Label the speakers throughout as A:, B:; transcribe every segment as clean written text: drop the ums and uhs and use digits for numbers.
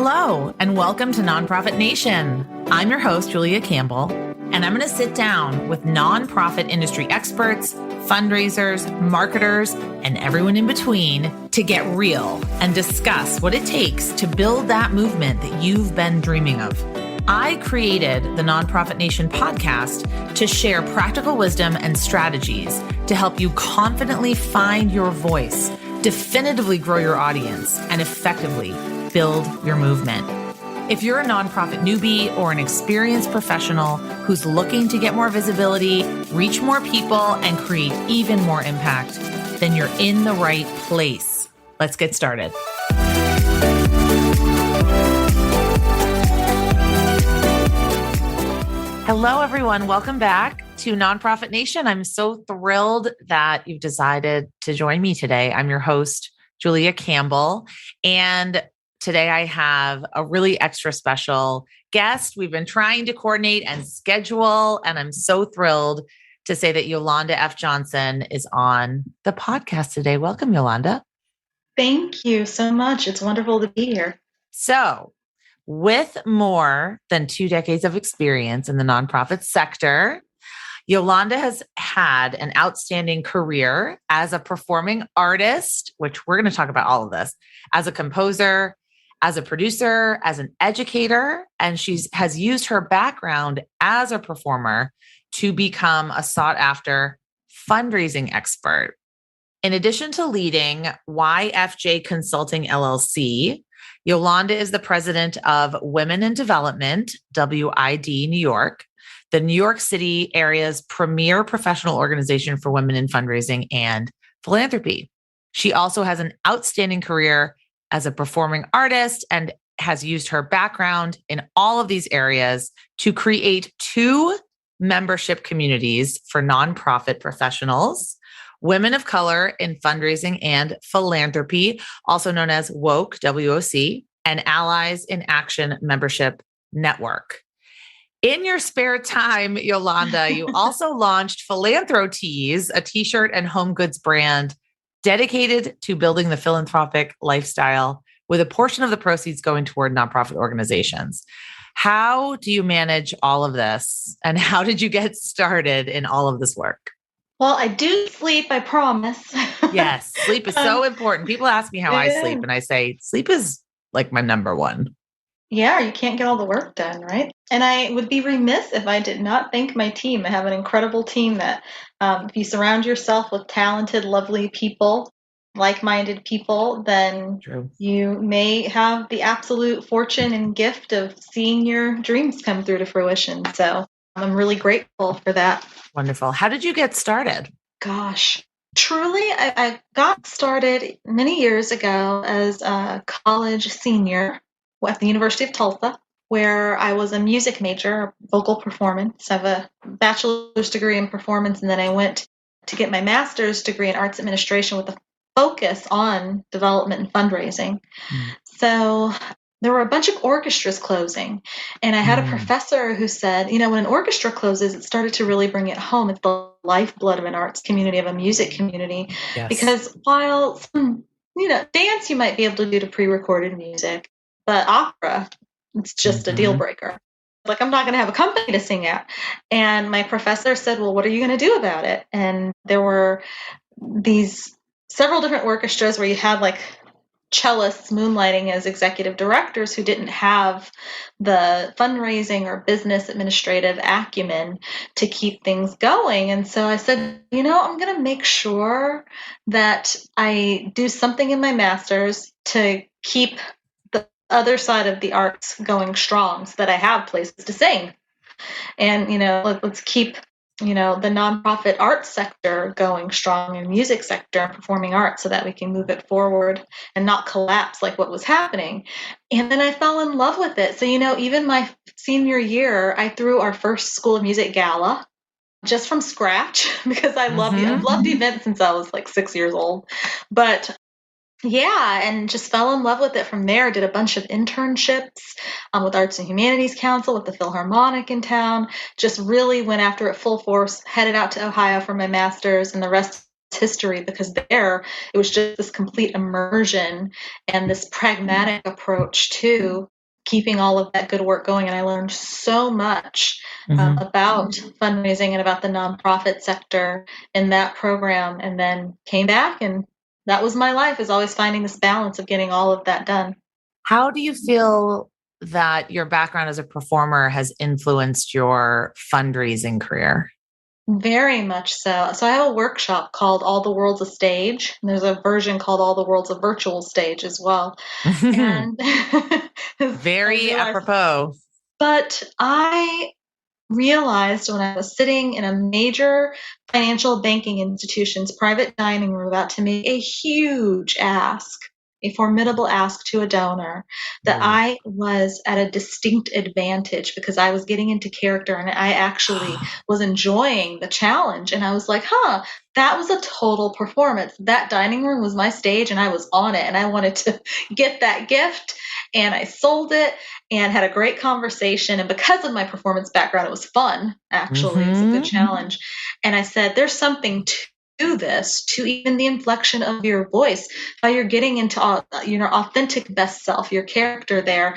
A: Hello, and welcome to Nonprofit Nation. I'm your host, Julia Campbell, and I'm going to sit down with nonprofit industry experts, fundraisers, marketers, and everyone in between to get real and discuss what it takes to build that movement that you've been dreaming of. I created the Nonprofit Nation podcast to share practical wisdom and strategies to help you confidently find your voice, definitively grow your audience, and effectively build your movement. If you're a nonprofit newbie or an experienced professional who's looking to get more visibility, reach more people, and create even more impact, then you're in the right place. Let's get started. Hello, everyone. Welcome back to Nonprofit Nation. I'm so thrilled that you've decided to join me today. I'm your host, Julia Campbell, and today I have a really extra special guest. We've been trying to coordinate and schedule, and I'm so thrilled to say that Yolanda F. Johnson is on the podcast today. Welcome, Yolanda.
B: Thank you so much. It's wonderful to be here.
A: So, with more than 2 decades of experience in the nonprofit sector, Yolanda has had an outstanding career as a performing artist, which we're going to talk about all of this, as a composer, as a producer, as an educator, and has used her background as a performer to become a sought-after fundraising expert. In addition to leading YFJ Consulting LLC, Yolanda is the president of Women in Development, WID New York, the New York City area's premier professional organization for women in fundraising and philanthropy. She also has an outstanding career as a performing artist and has used her background in all of these areas to create 2 membership communities for nonprofit professionals, women of color in fundraising and philanthropy, also known as WOC, WOC, and Allies in Action Membership Network. In your spare time, Yolanda, you also launched Philanthro-Tees, a t-shirt and home goods brand dedicated to building the philanthropic lifestyle, with a portion of the proceeds going toward nonprofit organizations. How do you manage all of this? And how did you get started in all of this work?
B: Well, I do sleep, I promise.
A: Yes, sleep is so important. People ask me how I sleep, and I say, sleep is like my number one.
B: Yeah, you can't get all the work done, right? And I would be remiss if I did not thank my team. I have an incredible team that if you surround yourself with talented, lovely people, like-minded people, then
A: True.
B: You may have the absolute fortune and gift of seeing your dreams come through to fruition. So I'm really grateful for that.
A: Wonderful. How did you get started?
B: Gosh, truly, I got started many years ago as a college senior at the University of Tulsa, where I was a music major, vocal performance. I have a bachelor's degree in performance, and then I went to get my master's degree in arts administration with a focus on development and fundraising. So there were a bunch of orchestras closing, and I had a professor who said, when an orchestra closes, it started to really bring it home. It's the lifeblood of an arts community, of a music community.
A: Yes.
B: Because while, dance you might be able to do to pre-recorded music, but opera, it's just a deal breaker. Like, I'm not going to have a company to sing at. And my professor said, well, what are you going to do about it? And there were these several different orchestras where you had like cellists moonlighting as executive directors who didn't have the fundraising or business administrative acumen to keep things going. And so I said, I'm going to make sure that I do something in my master's to keep the other side of the arts going strong so that I have places to sing. And, let's keep the nonprofit arts sector going strong, and music sector and performing arts, so that we can move it forward and not collapse like what was happening. And then I fell in love with it. So, even my senior year, I threw our first School of Music gala just from scratch because I've loved events since I was like 6 years old. But yeah, and just fell in love with it from there. Did a bunch of internships with Arts and Humanities Council, with the Philharmonic in town. Just really went after it full force, headed out to Ohio for my master's, and the rest is history, because there it was just this complete immersion and this pragmatic approach to keeping all of that good work going. And I learned so much about fundraising and about the nonprofit sector in that program, and then came back, and that was my life, is always finding this balance of getting all of that done.
A: How do you feel that your background as a performer has influenced your fundraising career?
B: Very much so. So I have a workshop called All the World's a Stage, and there's a version called All the World's a Virtual Stage as well. And
A: Very apropos.
B: But I realized when I was sitting in a major financial banking institution's private dining room about to make a huge ask, a formidable ask to a donor, that I was at a distinct advantage because I was getting into character and I actually was enjoying the challenge. And I was like, that was a total performance. That dining room was my stage and I was on it, and I wanted to get that gift, and I sold it and had a great conversation. And because of my performance background, it was fun, actually. It was a good challenge. And I said, there's something to this, to even the inflection of your voice, how you're getting into your authentic best self, your character there.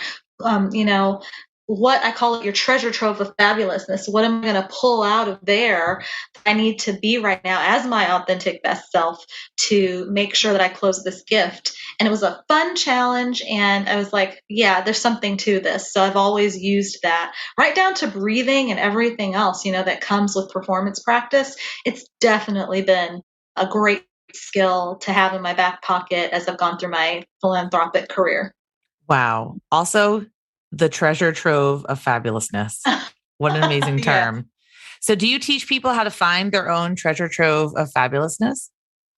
B: What I call it, your treasure trove of fabulousness. What am I going to pull out of there that I need to be right now as my authentic best self to make sure that I close this gift? And it was a fun challenge. And I was like, yeah, there's something to this. So I've always used that, right down to breathing and everything else, that comes with performance practice. It's definitely been a great skill to have in my back pocket as I've gone through my philanthropic career.
A: Wow. Also, the treasure trove of fabulousness. What an amazing term. Yeah. So do you teach people how to find their own treasure trove of fabulousness?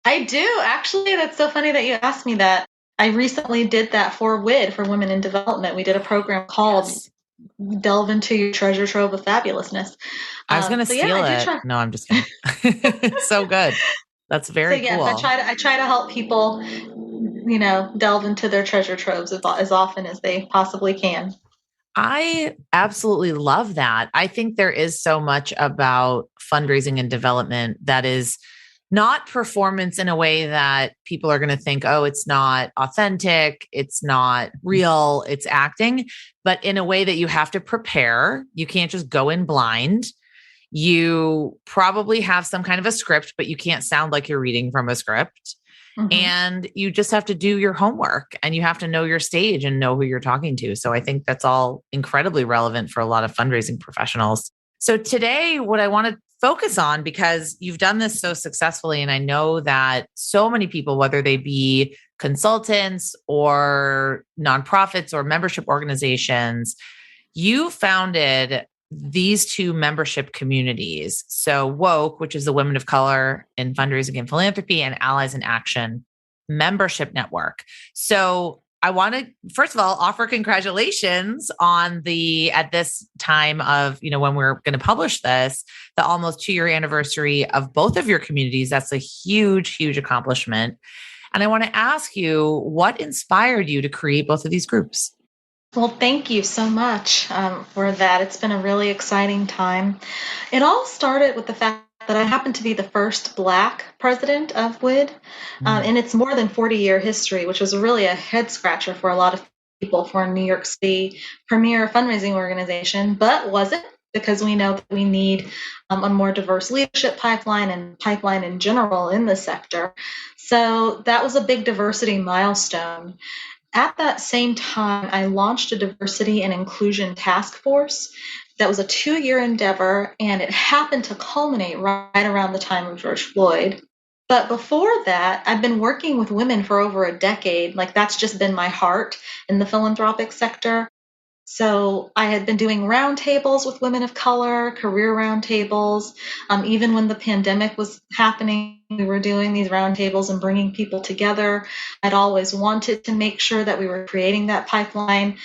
B: I do. Actually, that's so funny that you asked me that. I recently did that for WID, for Women in Development. We did a program called Delve into Your Treasure Trove of Fabulousness.
A: I was going to steal it. No, I'm just kidding. So good. That's very cool.
B: I try to help people, delve into their treasure troves as often as they possibly can.
A: I absolutely love that. I think there is so much about fundraising and development that is not performance in a way that people are going to think, oh, it's not authentic, it's not real, it's acting, but in a way that you have to prepare. You can't just go in blind. You probably have some kind of a script, but you can't sound like you're reading from a script. And you just have to do your homework, and you have to know your stage and know who you're talking to. So I think that's all incredibly relevant for a lot of fundraising professionals. So today, what I want to focus on, because you've done this so successfully, and I know that so many people, whether they be consultants or nonprofits or membership organizations, you founded these two membership communities. So WOC, which is the Women of Color in Fundraising and Philanthropy, and Allies in Action membership network. So I want to, first of all, offer congratulations on at this time of, when we're going to publish this, the almost 2-year anniversary of both of your communities. That's a huge, huge accomplishment. And I want to ask you, what inspired you to create both of these groups?
B: Well, thank you so much for that. It's been a really exciting time. It all started with the fact that I happen to be the first Black president of WID in its more than 40-year history, which was really a head scratcher for a lot of people for a New York City premier fundraising organization, but wasn't, because we know that we need a more diverse leadership pipeline and pipeline in general in the sector. So that was a big diversity milestone. At that same time, I launched a diversity and inclusion task force. That was a 2-year endeavor, and it happened to culminate right around the time of George Floyd. But before that, I've been working with women for over a decade. That's just been my heart in the philanthropic sector. So I had been doing roundtables with women of color, career roundtables. Even when the pandemic was happening, we were doing these roundtables and bringing people together. I'd always wanted to make sure that we were creating that pipeline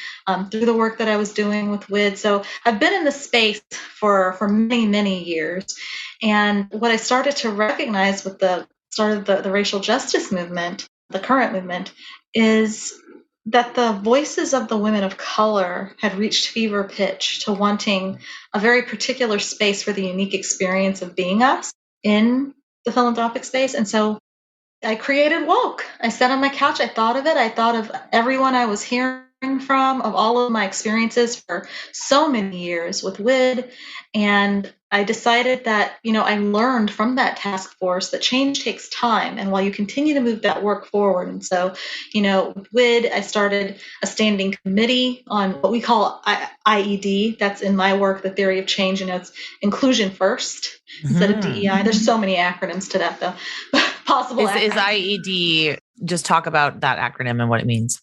B: through the work that I was doing with WID. So I've been in this space for many, many years. And what I started to recognize with the start of the racial justice movement, the current movement, is that the voices of the women of color had reached fever pitch to wanting a very particular space for the unique experience of being us in the philanthropic space. And so I created WOC. I sat on my couch. I thought of it. I thought of everyone I was hearing from of all of my experiences for so many years with WID. And I decided that, I learned from that task force that change takes time. And while you continue to move that work forward. And so, with WID, I started a standing committee on what we call IED. That's in my work, the theory of change. It's inclusion first instead of DEI. There's so many acronyms to that, though. Possible
A: Is IED, just talk about that acronym and what it means.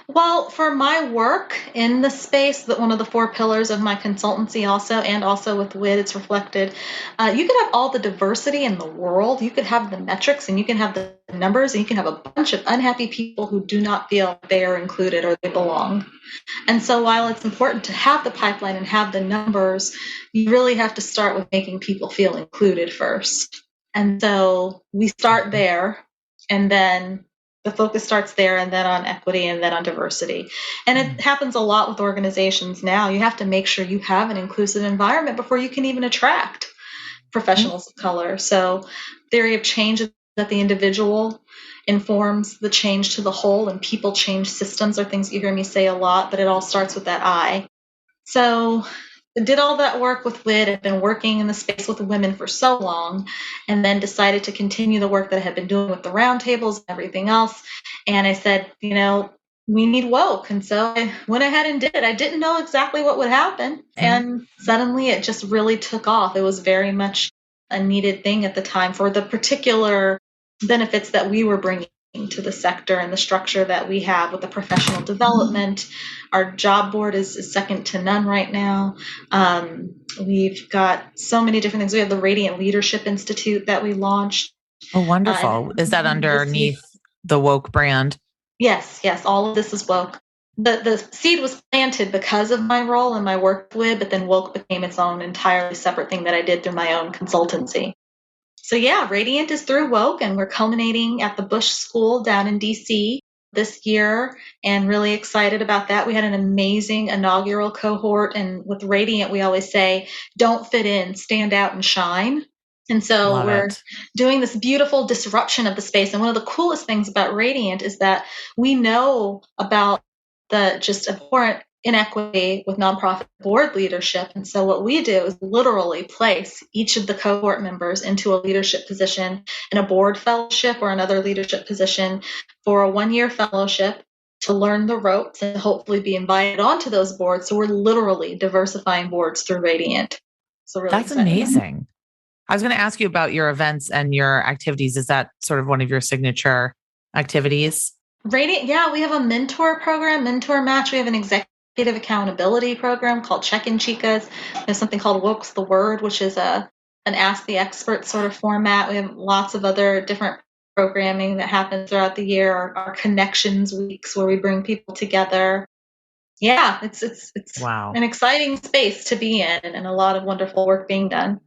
B: Well, for my work in the space, that one of the 4 pillars of my consultancy also with WID, it's reflected. You could have all the diversity in the world. You could have the metrics and you can have the numbers and you can have a bunch of unhappy people who do not feel they are included or they belong. And so while it's important to have the pipeline and have the numbers, you really have to start with making people feel included first. And so we start there, and then the focus starts there, and then on equity, and then on diversity. And it happens a lot with organizations now. You have to make sure you have an inclusive environment before you can even attract professionals of color. So theory of change is that the individual informs the change to the whole, and people change systems are things you hear me say a lot, but it all starts with that I. So I did all that work with WID. I've been working in the space with women for so long, and then decided to continue the work that I had been doing with the roundtables and everything else. And I said, we need WOC. And so I went ahead and did it. I didn't know exactly what would happen. And suddenly it just really took off. It was very much a needed thing at the time for the particular benefits that we were bringing to the sector and the structure that we have with the professional development. Our job board is second to none right now. We've got so many different things. We have the Radiant Leadership Institute that we launched.
A: Oh, wonderful. Is that underneath the WOC brand?
B: Yes. All of this is WOC. The seed was planted because of my role and my work with, but then WOC became its own entirely separate thing that I did through my own consultancy. So yeah, Radiant is through WOC, and we're culminating at the Bush School down in DC this year, and really excited about that. We had an amazing inaugural cohort, and with Radiant, we always say, don't fit in, stand out and shine. And so we're doing this beautiful disruption of the space. And one of the coolest things about Radiant is that we know about the just abhorrent inequity with nonprofit board leadership. And so what we do is literally place each of the cohort members into a leadership position in a board fellowship or another leadership position for a 1-year fellowship to learn the ropes and hopefully be invited onto those boards. So we're literally diversifying boards through Radiant. So really
A: That's amazing. I was going to ask you about your events and your activities. Is that sort of one of your signature activities?
B: Radiant, yeah, we have a mentor program, mentor match. We have an executive accountability program called Check-in Chicas. There's something called WOC's the Word, which is an Ask the Expert sort of format. We have lots of other different programming that happens throughout the year. Our connections weeks where we bring people together. Yeah, it's
A: wow,
B: an exciting space to be in, and a lot of wonderful work being done.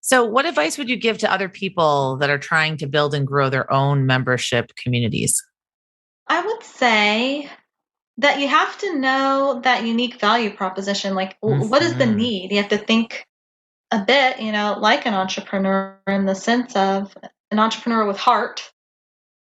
A: So what advice would you give to other people that are trying to build and grow their own membership communities?
B: I would say that you have to know that unique value proposition. Like, what is the need? You have to think a bit, like an entrepreneur, in the sense of an entrepreneur with heart,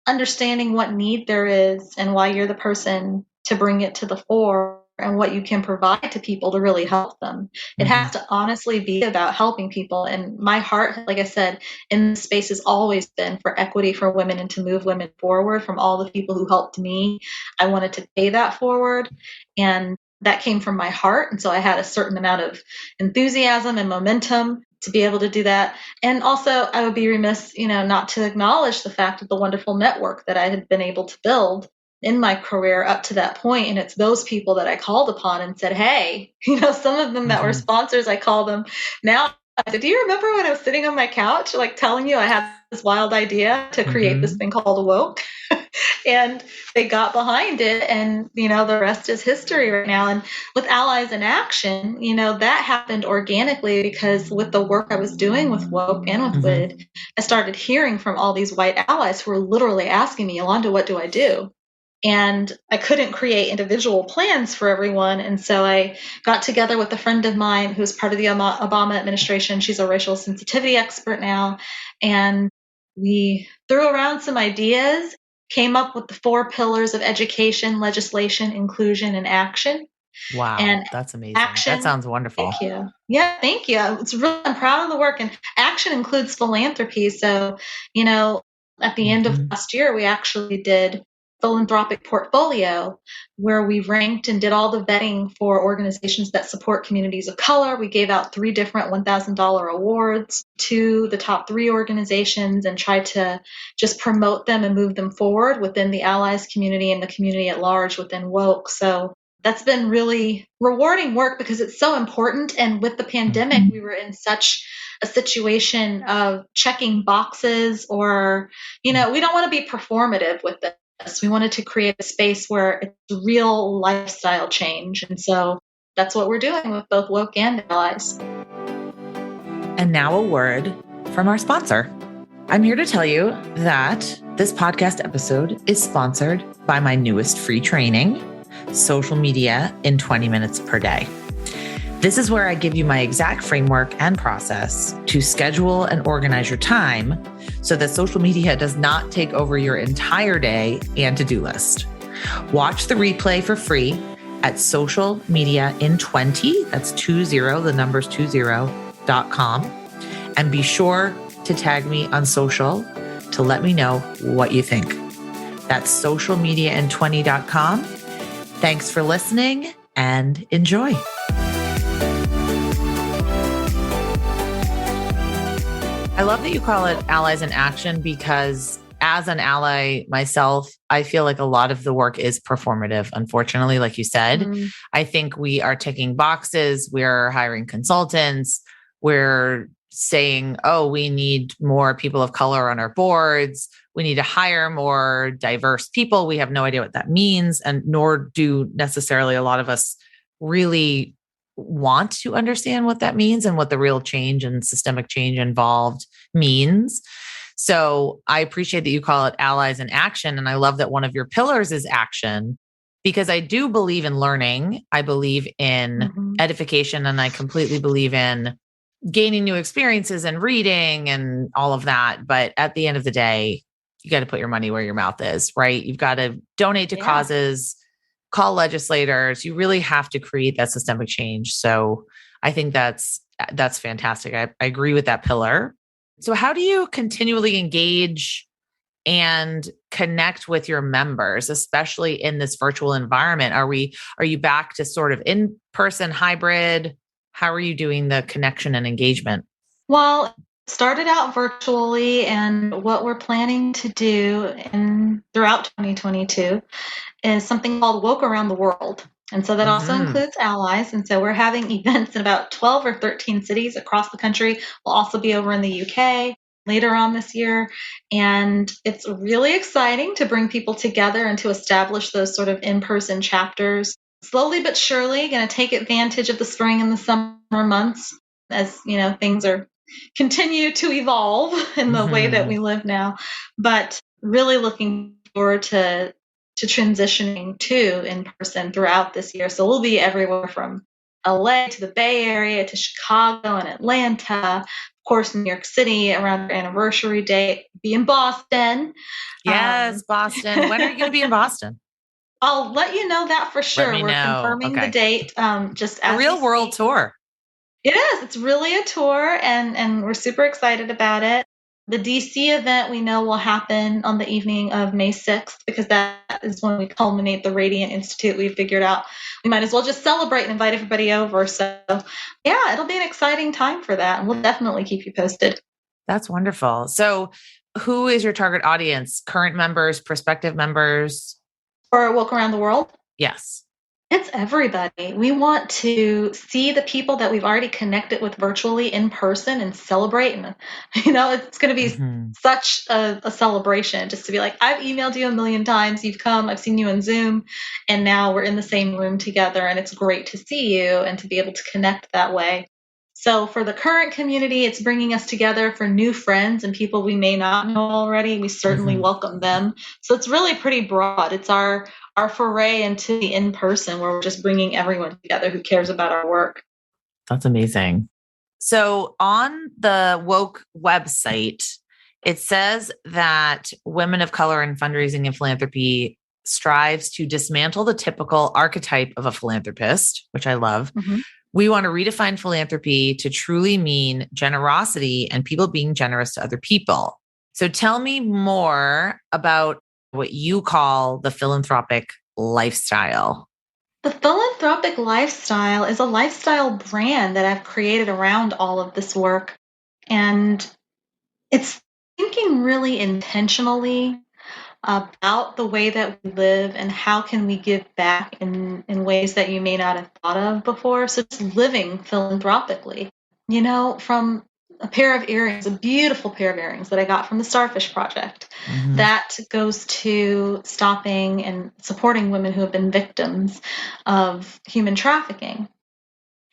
B: understanding what need there is and why you're the person to bring it to the fore and what you can provide to people to really help them. It has to honestly be about helping people. And my heart, like I said, in this space has always been for equity for women and to move women forward. From all the people who helped me, I wanted to pay that forward. And that came from my heart. And so I had a certain amount of enthusiasm and momentum to be able to do that. And also I would be remiss, not to acknowledge the fact of the wonderful network that I had been able to build in my career up to that point. And it's those people that I called upon and said, hey, some of them that were sponsors, I call them now. I said, do you remember when I was sitting on my couch, like telling you I had this wild idea to create this thing called a WOC? And they got behind it, and, the rest is history right now. And with Allies in Action, that happened organically because with the work I was doing with WOC and with WID, I started hearing from all these white allies who were literally asking me, Yolanda, what do I do? And I couldn't create individual plans for everyone. And so I got together with a friend of mine who's part of the Obama administration. She's a racial sensitivity expert now. And we threw around some ideas. came up with the 4 pillars of education, legislation, inclusion, and action.
A: Wow,
B: And
A: that's amazing. That
B: action.
A: sounds wonderful.
B: Thank you. Yeah, thank you. I'm proud of the work. And action includes philanthropy. So, at the end of last year, we actually did philanthropic portfolio where we ranked and did all the vetting for organizations that support communities of color. We gave out 3 different $1,000 awards to the top 3 organizations and tried to just promote them and move them forward within the Allies community and the community at large within WOC. So that's been really rewarding work because it's so important. And with the pandemic, we were in such a situation of checking boxes or, we don't want to be performative with this. We wanted to create a space where it's real lifestyle change. And so that's what we're doing with both WOC and Allies.
A: And now a word from our sponsor. I'm here to tell you that this podcast episode is sponsored by my newest free training, Social Media in 20 Minutes Per Day. This is where I give you my exact framework and process to schedule and organize your time so that social media does not take over your entire day and to-do list. Watch the replay for free at socialmediain20, that's 20, the number's 20.com. And be sure to tag me on social to let me know what you think. That's socialmediain20.com. Thanks for listening and enjoy. I love that you call it Allies in Action because as an ally myself, I feel like a lot of the work is performative. Unfortunately, like you said, I think we are ticking boxes. We're hiring consultants. We're saying, oh, we need more people of color on our boards. We need to hire more diverse people. We have no idea what that means. And nor do necessarily a lot of us really want to understand what that means and what the real change and systemic change involved means. So I appreciate that you call it Allies in Action. And I love that one of your pillars is action because I do believe in learning. I believe in edification, and I completely believe in gaining new experiences and reading and all of that. But at the end of the day, you got to put your money where your mouth is, right? You've got to donate to causes, call legislators. You really have to create that systemic change. So I think that's fantastic. I agree with that pillar. So how do you continually engage and connect with your members, especially in this virtual environment? Are you back to sort of in-person hybrid? How are you doing the connection and engagement?
B: Well, started out virtually, and what we're planning to do throughout 2022 is something called WOC Around the World. And so that also includes Allies. And so we're having events in about 12 or 13 cities across the country. We'll also be over in the UK later on this year. And it's really exciting to bring people together and to establish those sort of in-person chapters. Slowly but surely, going to take advantage of the spring and the summer months as, things continue to evolve in the way that we live now. But really looking forward to transitioning to in person throughout this year. So we'll be everywhere from LA to the Bay Area to Chicago and Atlanta, of course, New York City around our anniversary date, be in Boston.
A: Yes, Boston. When are you going to be in Boston?
B: I'll let you know that for sure. We're confirming the date. Just as
A: a real world tour.
B: It is. It's really a tour, and we're super excited about it. The DC event we know will happen on the evening of May 6th because that is when we culminate the Radiant Institute. We figured out we might as well just celebrate and invite everybody over. So yeah, it'll be an exciting time for that. And we'll definitely keep you posted.
A: That's wonderful. So who is your target audience? Current members, prospective members?
B: For WOC Around the World?
A: Yes.
B: It's everybody. We want to see the people that we've already connected with virtually in person and celebrate. And, it's going to be such a celebration just to be like, I've emailed you a million times. You've come, I've seen you on Zoom, and now we're in the same room together. And it's great to see you and to be able to connect that way. So for the current community, it's bringing us together. For new friends and people we may not know already, we certainly welcome them. So it's really pretty broad. It's our foray into the in-person where we're just bringing everyone together who cares about our work.
A: That's amazing. So on the WOC website, It says that women of color in fundraising and philanthropy strives to dismantle the typical archetype of a philanthropist, which I love.
B: Mhm.
A: We want to redefine philanthropy to truly mean generosity and people being generous to other people. So tell me more about what you call the philanthropic lifestyle.
B: The philanthropic lifestyle is a lifestyle brand that I've created around all of this work. And it's thinking really intentionally about the way that we live and how can we give back in ways that you may not have thought of before. So it's living philanthropically. From a pair of earrings, a beautiful pair of earrings that I got from the Starfish Project,
A: Mhm.
B: that goes to stopping and supporting women who have been victims of human trafficking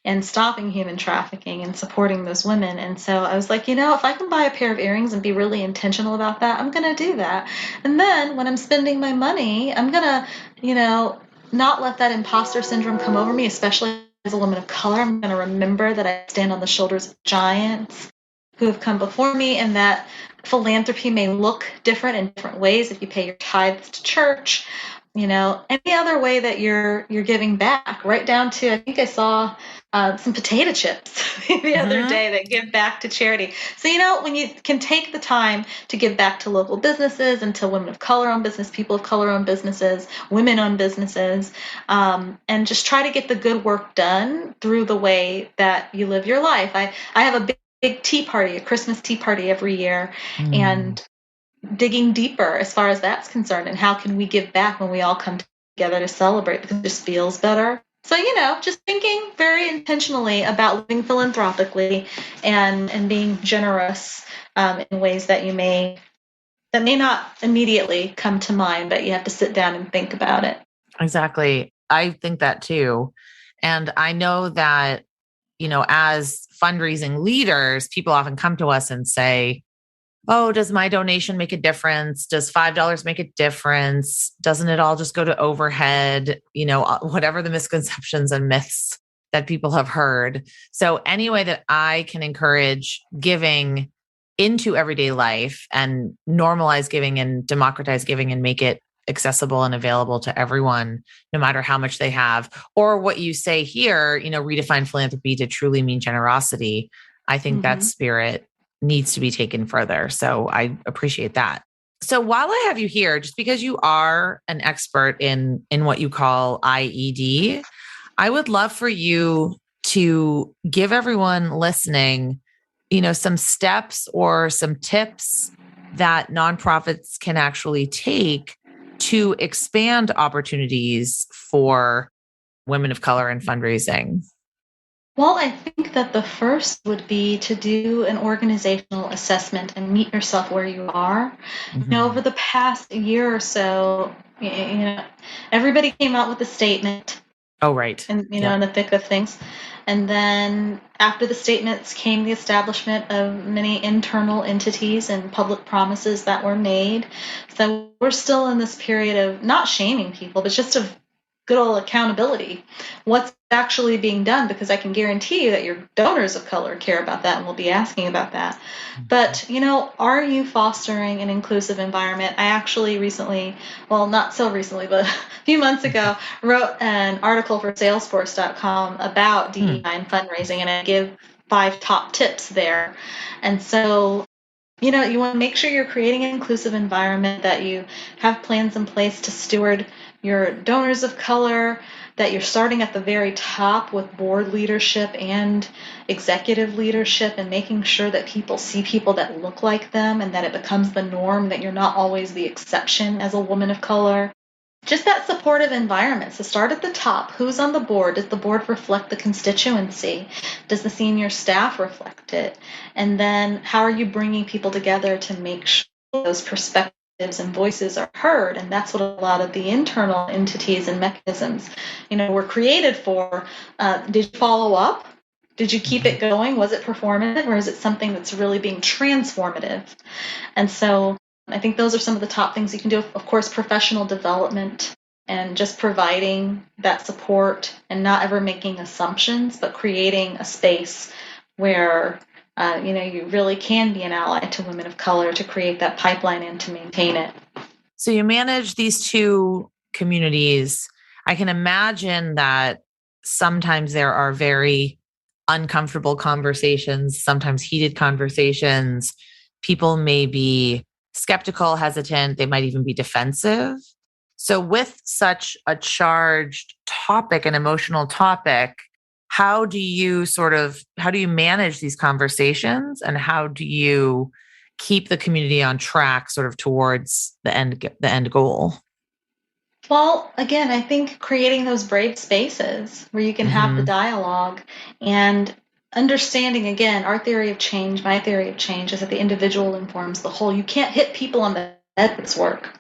B: and stopping human trafficking and supporting those women. And so I was like, if I can buy a pair of earrings and be really intentional about that, I'm going to do that. And then when I'm spending my money, I'm going to, not let that imposter syndrome come over me, especially as a woman of color. I'm going to remember that I stand on the shoulders of giants who have come before me, and that philanthropy may look different in different ways if you pay your tithes to church, any other way that you're giving back, right down to, I think I saw some potato chips the other
A: Mhm.
B: day that give back to charity. So, when you can take the time to give back to local businesses and to women of color owned business, people of color owned businesses, women owned businesses, and just try to get the good work done through the way that you live your life. I have a big tea party, a Christmas tea party every year,
A: Mm.
B: and digging deeper as far as that's concerned, and how can we give back when we all come together to celebrate, because it just feels better. So, just thinking very intentionally about living philanthropically and being generous in ways that that may not immediately come to mind, but you have to sit down and think about it.
A: Exactly. I think that too. And I know that, as fundraising leaders, people often come to us and say, oh, does my donation make a difference? Does $5 make a difference? Doesn't it all just go to overhead? Whatever the misconceptions and myths that people have heard. So, any way that I can encourage giving into everyday life and normalize giving and democratize giving and make it accessible and available to everyone, no matter how much they have, or what you say here, redefine philanthropy to truly mean generosity. I think that
B: Mm-hmm.
A: spirit needs to be taken further. So I appreciate that. So while I have you here, just because you are an expert in what you call IED, I would love for you to give everyone listening, some steps or some tips that nonprofits can actually take to expand opportunities for women of color in fundraising.
B: Well, I think that the first would be to do an organizational assessment and meet yourself where you are. Over
A: Mhm.
B: the past year or so, everybody came out with a statement,
A: Oh, right.
B: and
A: Yep.
B: in the thick of things. And then after the statements came the establishment of many internal entities and public promises that were made. So we're still in this period of not shaming people, but just of good old accountability. What's actually being done? Because I can guarantee you that your donors of color care about that and will be asking about that. But, are you fostering an inclusive environment? I actually recently, well, not so recently, but a few months ago, wrote an article for Salesforce.com about DEI
A: Hmm.
B: and fundraising, and I give 5 top tips there. And so, you want to make sure you're creating an inclusive environment, that you have plans in place to steward your donors of color, that you're starting at the very top with board leadership and executive leadership, and making sure that people see people that look like them and that it becomes the norm, that you're not always the exception as a woman of color. Just that supportive environment. So start at the top. Who's on the board? Does the board reflect the constituency? Does the senior staff reflect it? And then how are you bringing people together to make sure those perspectives and voices are heard? And that's what a lot of the internal entities and mechanisms, were created for. Did you follow up? Did you keep
A: Mhm.
B: it going? Was it performative, or is it something that's really being transformative? And so I think those are some of the top things you can do. Of course, professional development and just providing that support and not ever making assumptions, but creating a space where You really can be an ally to women of color to create that pipeline and to maintain it.
A: So you manage these two communities. I can imagine that sometimes there are very uncomfortable conversations, sometimes heated conversations. People may be skeptical, hesitant, they might even be defensive. So, with such a charged topic, an emotional topic, how do you manage these conversations, and how do you keep the community on track sort of towards the end goal?
B: Well, again, I think creating those brave spaces where you can have the
A: Mm-hmm.
B: dialogue and understanding, again, our theory of change, my theory of change is that the individual informs the whole. You can't hit people on the head with this work.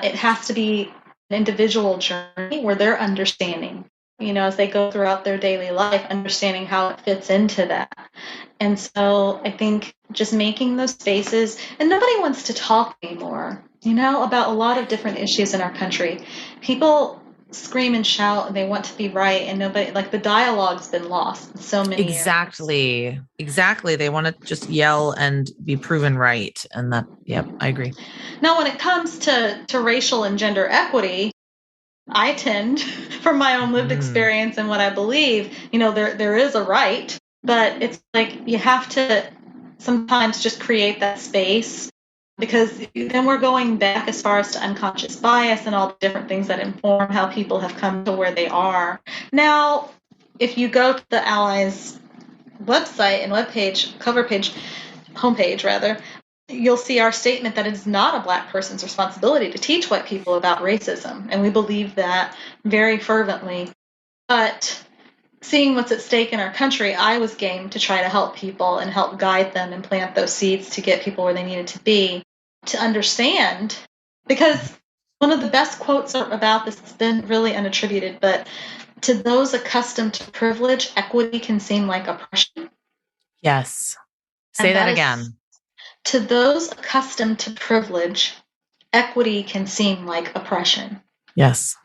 B: It has to be an individual journey where they're understanding, as they go throughout their daily life, understanding how it fits into that. And so I think just making those spaces, and nobody wants to talk anymore, about a lot of different issues in our country. People scream and shout and they want to be right, and nobody, like, the dialogue's been lost in so many areas.
A: Exactly. They want to just yell and be proven right. And I agree.
B: Now, when it comes to racial and gender equity, I tend, from my own lived experience and what I believe, there is a right, but it's like you have to sometimes just create that space, because then we're going back as far as to unconscious bias and all the different things that inform how people have come to where they are. Now, if you go to the Allies website and homepage rather, you'll see our statement that it is not a Black person's responsibility to teach white people about racism. And we believe that very fervently. But seeing what's at stake in our country, I was game to try to help people and help guide them and plant those seeds to get people where they needed to be, to understand. Because one of the best quotes about this has been really unattributed, but to those accustomed to privilege, equity can seem like oppression.
A: Yes. Say that again.
B: To those accustomed to privilege, equity can seem like oppression.
A: Yes.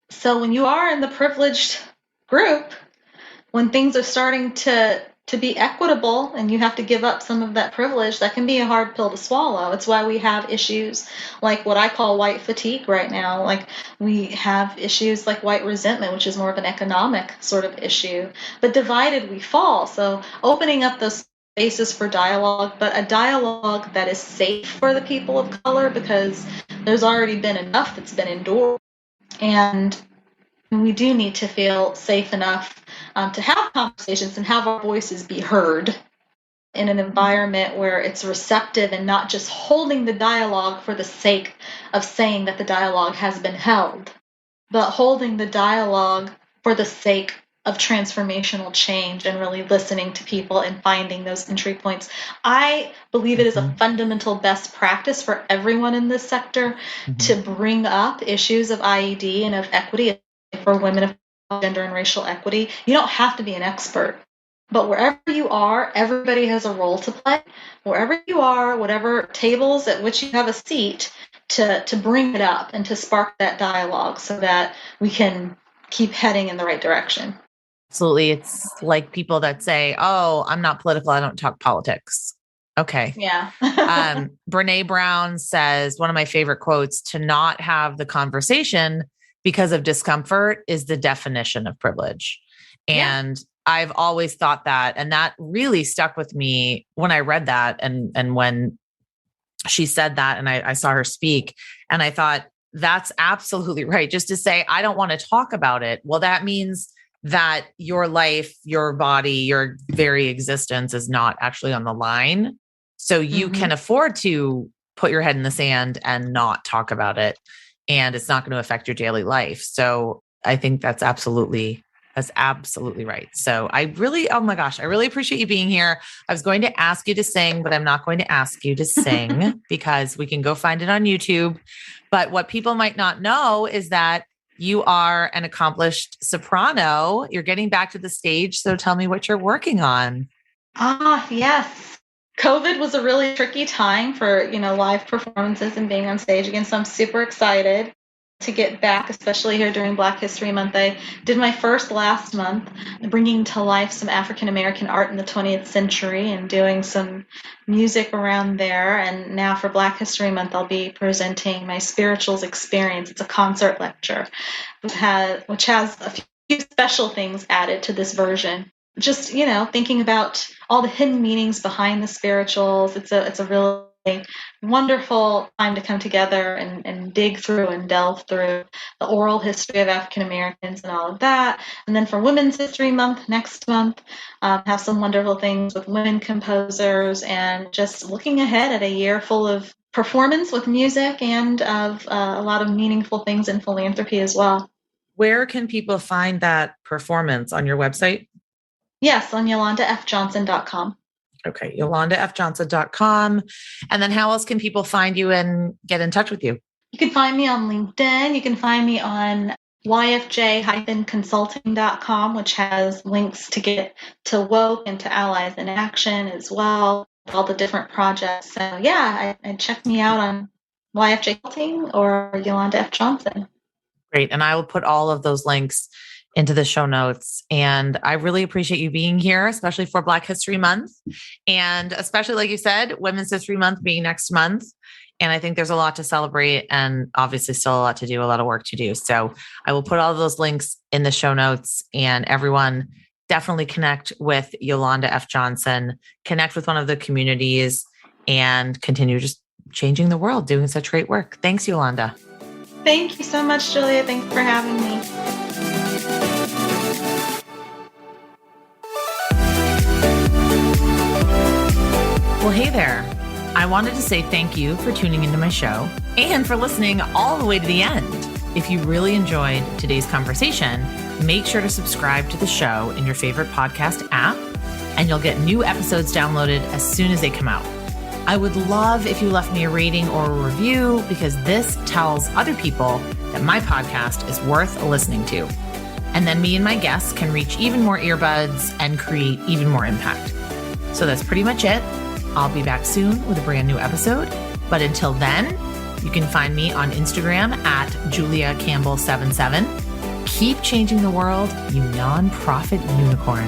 B: So when you are in the privileged group, when things are starting to be equitable and you have to give up some of that privilege, that can be a hard pill to swallow. It's why we have issues like what I call white fatigue right now. Like, we have issues like white resentment, which is more of an economic sort of issue. But divided we fall. So opening up those spaces for dialogue, but a dialogue that is safe for the people of color, because there's already been enough that's been endured. And we do need to feel safe enough to have conversations and have our voices be heard in an environment where it's receptive and not just holding the dialogue for the sake of saying that the dialogue has been held, but holding the dialogue for the sake of transformational change and really listening to people and finding those entry points. I believe it is a fundamental best practice for everyone in this sector to bring up issues of IED and of equity for women of gender and racial equity. You don't have to be an expert, but wherever you are, everybody has a role to play. Wherever you are, whatever tables at which you have a seat, to bring it up and to spark that dialogue so that we can keep heading in the right direction.
A: Absolutely. It's like people that say, "Oh, I'm not political. I don't talk politics." Okay.
B: Yeah.
A: Brene Brown says, one of my favorite quotes, "To not have the conversation because of discomfort is the definition of privilege." And I've always thought that, and that really stuck with me when I read that and when she said that, and I saw her speak, and I thought, that's absolutely right. Just to say, I don't want to talk about it. Well, that means that your life, your body, your very existence is not actually on the line. So you can afford to put your head in the sand and not talk about it. And it's not going to affect your daily life. So I think that's absolutely right. So oh my gosh, I really appreciate you being here. I was going to ask you to sing, but I'm not going to ask you to sing because we can go find it on YouTube. But what people might not know is that you are an accomplished soprano. You're getting back to the stage. So tell me what you're working on.
B: Yes. COVID was a really tricky time for, live performances and being on stage again. So I'm super excited. to get back, especially here during Black History Month. I did my first last month, bringing to life some African American art in the 20th century and doing some music around there. And now for Black History Month, I'll be presenting my Spirituals Experience. It's a concert lecture, which has a few special things added to this version. Just, thinking about all the hidden meanings behind the spirituals. It's a really wonderful time to come together and dig through and delve through the oral history of African Americans and all of that. And then for Women's History Month next month, have some wonderful things with women composers, and just looking ahead at a year full of performance with music and of a lot of meaningful things in philanthropy as well.
A: Where can people find that performance? On your website?
B: Yes, on YolandaFJohnson.com.
A: Okay, YolandaFJohnson.com. And then how else can people find you and get in touch with you?
B: You can find me on LinkedIn. You can find me on yfj-consulting.com, which has links to get to WOC and to Allies in Action as well, all the different projects. So yeah, and check me out on YFJ Consulting or Yolanda F. Johnson.
A: Great. And I will put all of those links into the show notes. And I really appreciate you being here, especially for Black History Month. And especially, like you said, Women's History Month being next month. And I think there's a lot to celebrate and obviously still a lot to do, a lot of work to do. So I will put all of those links in the show notes, and everyone definitely connect with Yolanda F. Johnson, connect with one of the communities, and continue just changing the world, doing such great work. Thanks, Yolanda.
B: Thank you so much, Julia. Thanks for having me.
A: Well, hey there. I wanted to say thank you for tuning into my show and for listening all the way to the end. If you really enjoyed today's conversation, make sure to subscribe to the show in your favorite podcast app, and you'll get new episodes downloaded as soon as they come out. I would love if you left me a rating or a review, because this tells other people that my podcast is worth listening to. And then me and my guests can reach even more earbuds and create even more impact. So that's pretty much it. I'll be back soon with a brand new episode. But until then, you can find me on Instagram at Julia Campbell 77. Keep changing the world, you nonprofit unicorn.